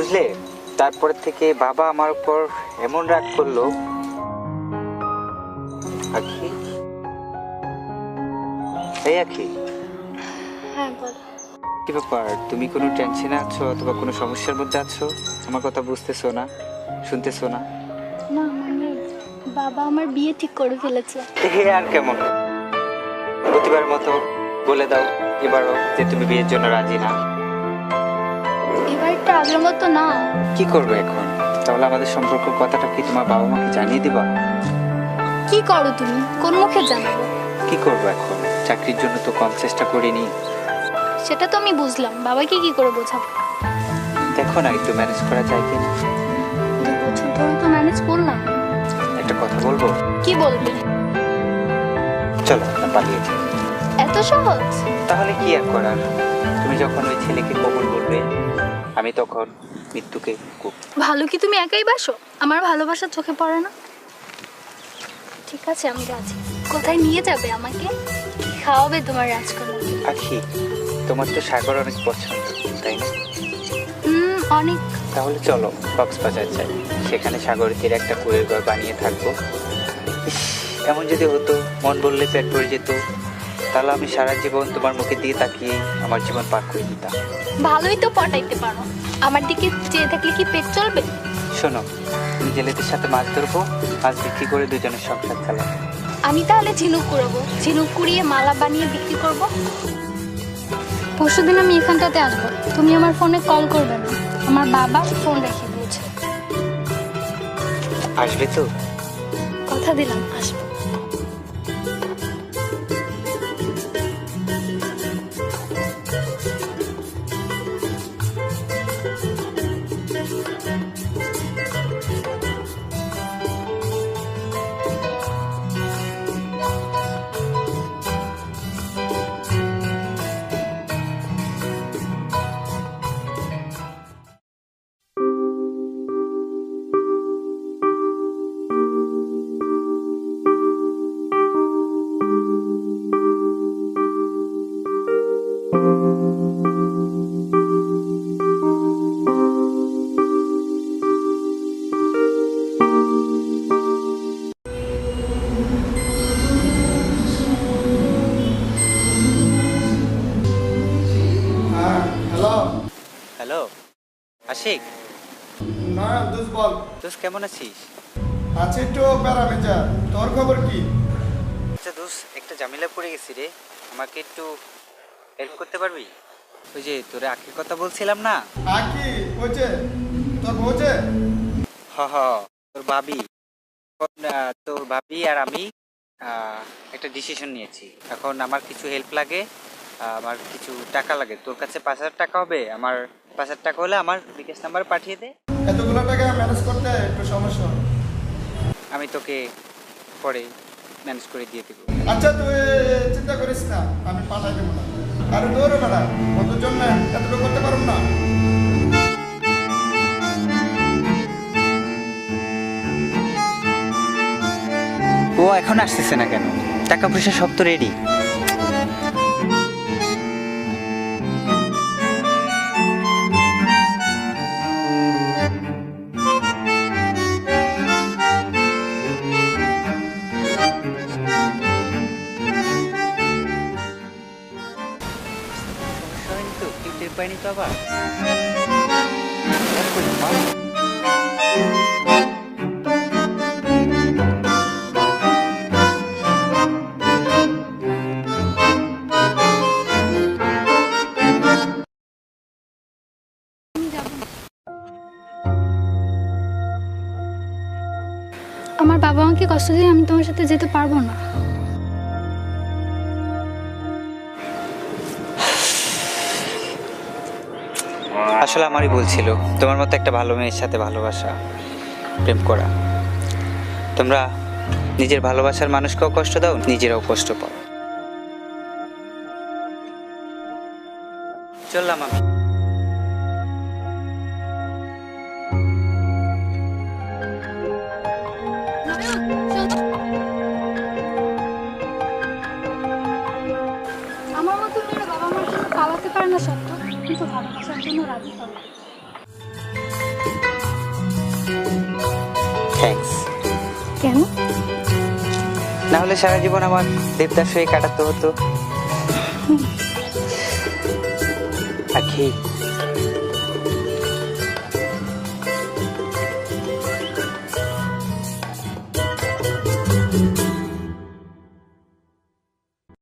বুঝলে, তারপর থেকে বাবা আমার উপর এমন রাগ করলো। আখি, এই আখি, হ্যাঁ বল। কি ব্যাপার? তুমি কোনো টেনশনে আছো অথবা কোনো সমস্যার মধ্যে আছো? আমার কথা বুঝতেছো না, শুনতেছো না? না মানে বাবা আমার বিয়ে ঠিক করে ফেলেছে। হে, আর কেমন? প্রতিবার মতো বলে দাও এবারও যে তুমি বিয়ের জন্য রাজি না। এবারটা আগের মতো না। কি করবে এখন? তাহলে আমাদের সম্পর্ক কথাটা কি তোমার বাবা মাকে জানিয়ে দিবা? কি করো তুমি? কোন মুখে জানাবো? কি করবো এখন? চাকরির জন্য তো কম চেষ্টা করিনি। সেটা তো আমি বুঝলাম, বাবাকে কি করে বোঝাবো? দেখো না একটু ম্যানেজ করা যায় কিনা। 2 বছর ধরে তো ম্যানেজ করলাম। একটা কথা বলবো? কি বলবে? চলো না পালিয়ে যাই। এত সহজ? তাহলে কি আর করার? তুমি যখন ওই ছেলেকে কবুল বলবে, আমি তখন মৃত্যুকে ভালো কি তুমি একাই বাসো? আমার ভালোবাসা চোখে পড়ে না? ঠিক আছে আমি রাজি। কোথায় নিয়ে যাবে আমাকে? কি খাওয়াবে তোমার রাজকন্যা? আখি, তোমার তো সাগর অনেক পছন্দ, তাই না? অনেক। তাহলে চলো কক্সবাজার যাই, সেখানে সাগরের তীরে একটা কুঁড়ের ঘর বানিয়ে থাকবো। ইস, এমন যদি হতো, মন বললে পেট ভরে যেত, তাহলে আমি সারা জীবন তোমার মুখে দিয়ে তাকিয়ে আমার জীবন পার করে দিতাম। ভালোই তো পটাইতে পারো। আমার দিকে চেয়ে থাকলে কি পেট চলবে? শোনো, তুমি জেলেদের সাথে মাছ ধরবো, মাছ বিক্রি করে দুজনের সংসার চালাবো। আমি তাহলে ঝিনুক কুড়াবো, ঝিনুক কুড়িয়ে মালা বানিয়ে বিক্রি করব। পরশুদিন আমি এখানটাতে আসবো, তুমি আমার ফোনে কল করবে না। আমার বাবা ফোন রেখে দিয়েছে। আসবে তো? কথা দিলাম আসবো। হ্যালো। হ্যালো আশিক, না দোষ বল। দোষ কেমন আছিস? আছি একটু প্যারামিটার। তোর খবর কি? আচ্ছা দোষ, একটা ঝামেলা পড়ে গেছি রে, আমাকে একটু হেল্প করতে পারবি? ওই যে তোরে আখির কথা বলছিলাম না। আকি হয়েছে? তোর বউছে? হ হ, তোর ভাবি। এখন তোর ভাবি আর আমি একটা ডিসিশন নিয়েছি। এখন আমার কিছু হেল্প লাগে, আমার কিছু টাকা লাগে। তোর কাছে 5,000 টাকা হবে? আমার 5,000 টাকা হলে আমার বিকাশ নাম্বার পাঠিয়ে দে। এতগুলো টাকা ম্যানেজ করতে একটু সমস্যা হয়। আমি তোকে পরে ম্যানেজ করে দিয়ে দেবো। আচ্ছা তুই চিন্তা করিস না, আমি পাঠাই দেবো না। আরে দৌড়ো বেড়া, কতর জন্য এতটুকু করতে পারব না? ও এখন আসতেছে না কেন? টাকা পয়সা সব তো রেডি। সমস্যা হয়নি তো? কেউ টের পায়নি তো আবার? আর করি মা? আমি যাব না। আমার বাবা আমাকে কষ্ট দিয়ে আমি তোমার সাথে যেতে পারবো না। আসলে আমারই বলছিল তোমার মতো একটা ভালো মেয়ের সাথে ভালোবাসা, প্রেম করা। তোমরা নিজের ভালোবাসার মানুষকেও কষ্ট দাও, নিজেরাও কষ্ট পাও। চললাম আমি। আমার মতো মেয়েরা বাবা মার জন্য পালাতে পারে না সত্য, কিন্তু ভালোবাসার জন্য রাজি হবে। না হলে সারা জীবন আমার দেবদাস হয়ে কাটাতে হতো। আখি